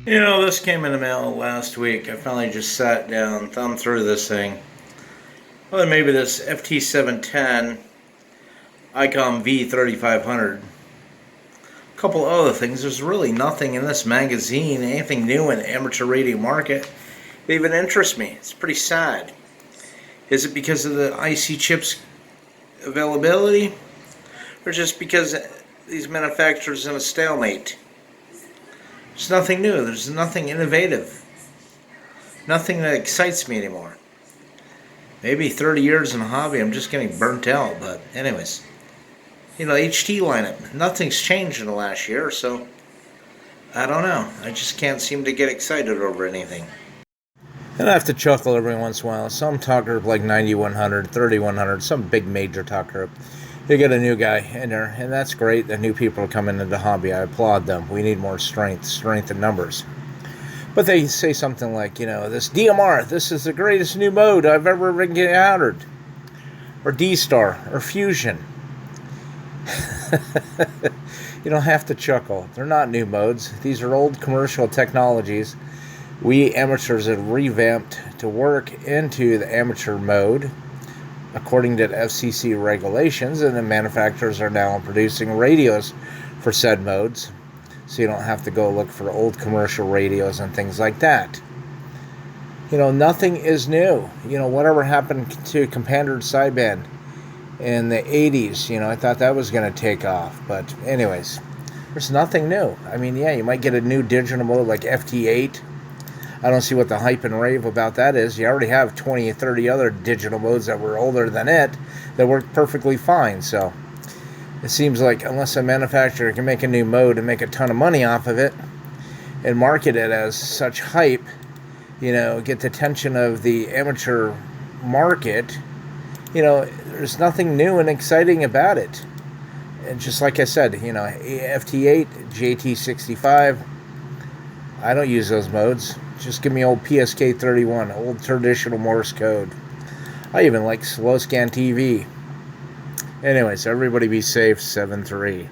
This came in the mail last week. I finally just sat down, thumbed through this thing. Well, maybe this FT710 Icom V3500. A couple other things. There's really nothing in this magazine, anything new in the amateur radio market that even interests me. It's pretty sad. Is it because of the IC chips availability? Or just because these manufacturers are in a stalemate? There's nothing new. There's nothing innovative. Nothing that excites me anymore. Maybe 30 years in the hobby, I'm just getting burnt out. But anyways, HT lineup. Nothing's changed in the last year, so I don't know. I just can't seem to get excited over anything. And I have to chuckle every once in a while. Some talk group like 9100, 3100, some big major talk group. They get a new guy in there, and that's great that new people are coming into the hobby. I applaud them. We need more strength in numbers. But they say something like, this DMR, this is the greatest new mode I've ever encountered. Or D-Star, or Fusion. You don't have to chuckle. They're not new modes. These are old commercial technologies we amateurs have revamped to work into the amateur mode according to the FCC regulations, and the manufacturers are now producing radios for said modes, so you don't have to go look for old commercial radios and things like that. Nothing is new. Whatever happened to compandered sideband in the 80s, I thought that was going to take off, but anyways, there's nothing new. You might get a new digital mode like FT8. I don't see what the hype and rave about that is. You already have 20 or 30 other digital modes that were older than it that work perfectly fine. So it seems like unless a manufacturer can make a new mode and make a ton of money off of it and market it as such hype, get the attention of the amateur market, there's nothing new and exciting about it. And just like I said, FT8, JT65, I don't use those modes. Just give me old PSK31, old traditional Morse code. I even like slow scan TV. Anyways, everybody be safe, 7-3.